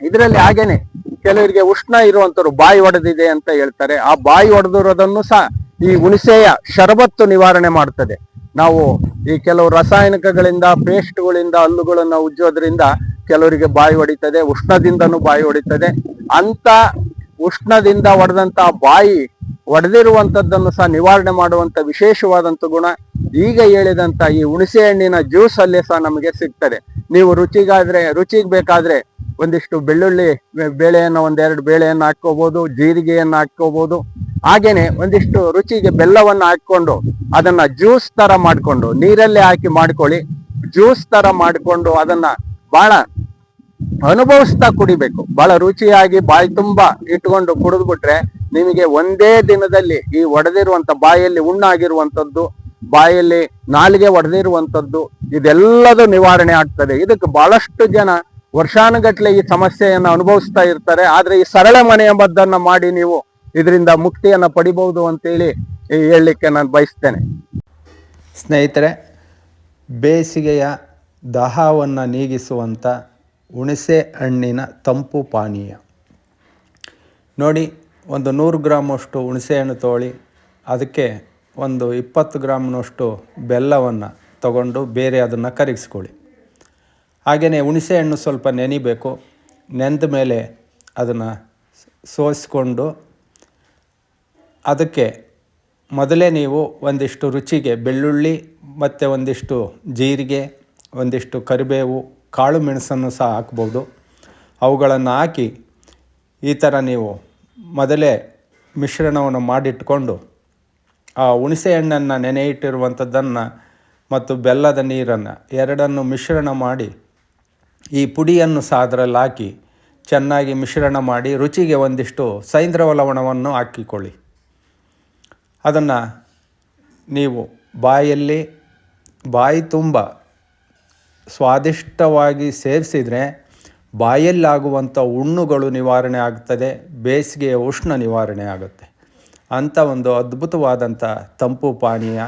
ಇದರಲ್ಲಿ ಹಾಗೇನೆ ಕೆಲವರಿಗೆ ಉಷ್ಣ ಇರುವಂತವ್ರು ಬಾಯಿ ಒಡೆದಿದೆ ಅಂತ ಹೇಳ್ತಾರೆ. ಆ ಬಾಯಿ ಒಡೆದಿರೋದನ್ನು ಸಹ ಈ ಹುಣಸೆಯ ಶರಬತ್ತು ನಿವಾರಣೆ ಮಾಡ್ತದೆ. ನಾವು ಈ ಕೆಲವು ರಾಸಾಯನಿಕಗಳಿಂದ ಪೇಸ್ಟ್ಗಳಿಂದ ಹಲ್ಲುಗಳನ್ನ ಉಜ್ಜೋದ್ರಿಂದ ಕೆಲವರಿಗೆ ಬಾಯಿ ಹೊಡಿತದೆ, ಉಷ್ಣದಿಂದನೂ ಬಾಯಿ ಹೊಡಿತದೆ. ಅಂತ ಉಷ್ಣದಿಂದ ಒಡೆದಂತ ಬಾಯಿ ಒಡೆದಿರುವಂತದ್ದನ್ನು ಸಹ ನಿವಾರಣೆ ಮಾಡುವಂತ ವಿಶೇಷವಾದಂತ ಗುಣ ಈಗ ಹೇಳಿದಂತ ಈ ಹುಣಸೆ ಹಣ್ಣಿನ ಜ್ಯೂಸ್ ಅಲ್ಲೇ ಸಹ ನಮಗೆ ಸಿಗ್ತದೆ. ನೀವು ರುಚಿಗೆ ಬೇಕಾದ್ರೆ ಒಂದಿಷ್ಟು ಬೆಳ್ಳುಳ್ಳಿ ಬೇಳೆಯನ್ನು ಒಂದೆರಡು ಬೇಳೆಯನ್ನು ಹಾಕೋಬಹುದು, ಜೀರಿಗೆಯನ್ನು ಹಾಕೋಬಹುದು. ಹಾಗೇನೆ ಒಂದಿಷ್ಟು ರುಚಿಗೆ ಬೆಲ್ಲವನ್ನು ಹಾಕೊಂಡು ಅದನ್ನ ಜ್ಯೂಸ್ ತರ ಮಾಡ್ಕೊಂಡು ನೀರಲ್ಲೇ ಹಾಕಿ ಮಾಡ್ಕೊಳ್ಳಿ. ಜ್ಯೂಸ್ ತರ ಮಾಡ್ಕೊಂಡು ಅದನ್ನ ಬಹಳ ಅನುಭವಿಸ್ತಾ ಕುಡಿಬೇಕು. ಬಹಳ ರುಚಿಯಾಗಿ ಬಾಯಿ ತುಂಬಾ ಇಟ್ಕೊಂಡು ಕುಡಿದ್ಬಿಟ್ರೆ ನಿಮಗೆ ಒಂದೇ ದಿನದಲ್ಲಿ ಈ ಒಡೆದಿರುವಂತ ಬಾಯಲ್ಲಿ ಹುಣ್ಣಾಗಿರುವಂತದ್ದು, ಬಾಯಲ್ಲಿ ನಾಲಿಗೆ ಒಡೆದಿರುವಂತದ್ದು ಇದೆಲ್ಲದೂ ನಿವಾರಣೆ ಆಗ್ತದೆ. ಇದಕ್ಕೆ ಬಹಳಷ್ಟು ಜನ ವರ್ಷಾನುಗಟ್ಲೆ ಈ ಸಮಸ್ಯೆಯನ್ನು ಅನುಭವಿಸ್ತಾ ಇರ್ತಾರೆ. ಆದ್ರೆ ಈ ಸರಳ ಮನೆಯ ಮದ್ದನ್ನ ಮಾಡಿ ನೀವು ಇದರಿಂದ ಮುಕ್ತಿಯನ್ನ ಪಡಿಬಹುದು ಅಂತೇಳಿ ಹೇಳಲಿಕ್ಕೆ ನಾನು ಬಯಸ್ತೇನೆ. ಸ್ನೇಹಿತರೆ, ಬೇಸಿಗೆಯ ದಾಹವನ್ನು ನೀಗಿಸುವಂಥ ಹುಣಸೆ ಹಣ್ಣಿನ ತಂಪು ಪಾನೀಯ ನೋಡಿ. ಒಂದು 100 ಗ್ರಾಮಷ್ಟು ಹುಣಸೆಹಣ್ಣು ತೊಗೊಳ್ಳಿ, ಅದಕ್ಕೆ ಒಂದು 20 ಗ್ರಾಮ್ನಷ್ಟು ಬೆಲ್ಲವನ್ನು ತಗೊಂಡು ಬೇರೆ ಅದನ್ನು ಕರಗಿಸ್ಕೊಳ್ಳಿ. ಹಾಗೆಯೇ ಹುಣಸೆಹಣ್ಣು ಸ್ವಲ್ಪ ನೆನಿಬೇಕು. ನೆಂದ ಮೇಲೆ ಅದನ್ನು ಸೋಸಿಕೊಂಡು ಅದಕ್ಕೆ ಮೊದಲೇ ನೀವು ಒಂದಿಷ್ಟು ರುಚಿಗೆ ಬೆಳ್ಳುಳ್ಳಿ ಮತ್ತು ಒಂದಿಷ್ಟು ಜೀರಿಗೆ, ಒಂದಿಷ್ಟು ಕರಿಬೇವು, ಕಾಳು ಮೆಣಸನ್ನು ಸಹ ಹಾಕ್ಬೋದು. ಅವುಗಳನ್ನು ಹಾಕಿ ಈ ಥರ ನೀವು ಮೊದಲೇ ಮಿಶ್ರಣವನ್ನು ಮಾಡಿಟ್ಕೊಂಡು ಆ ಹುಣಸೆ ಹಣ್ಣನ್ನು ನೆನೆ ಇಟ್ಟಿರುವಂಥದ್ದನ್ನು ಮತ್ತು ಬೆಲ್ಲದ ನೀರನ್ನು ಎರಡನ್ನು ಮಿಶ್ರಣ ಮಾಡಿ ಈ ಪುಡಿಯನ್ನು ಸಹ ಅದರಲ್ಲಿ ಹಾಕಿ ಚೆನ್ನಾಗಿ ಮಿಶ್ರಣ ಮಾಡಿ ರುಚಿಗೆ ಒಂದಿಷ್ಟು ಸೈಂಧವ ಲವಣವನ್ನು ಹಾಕಿಕೊಳ್ಳಿ. ಅದನ್ನು ನೀವು ಬಾಯಿ ತುಂಬ ಸ್ವಾದಿಷ್ಟವಾಗಿ ಸೇವಿಸಿದರೆ ಬಾಯಲ್ಲಾಗುವಂಥ ಹುಣ್ಣುಗಳು ನಿವಾರಣೆ ಆಗ್ತದೆ, ಬೇಸಿಗೆಯ ಉಷ್ಣ ನಿವಾರಣೆ ಆಗುತ್ತೆ. ಅಂಥ ಒಂದು ಅದ್ಭುತವಾದಂಥ ತಂಪು ಪಾನೀಯ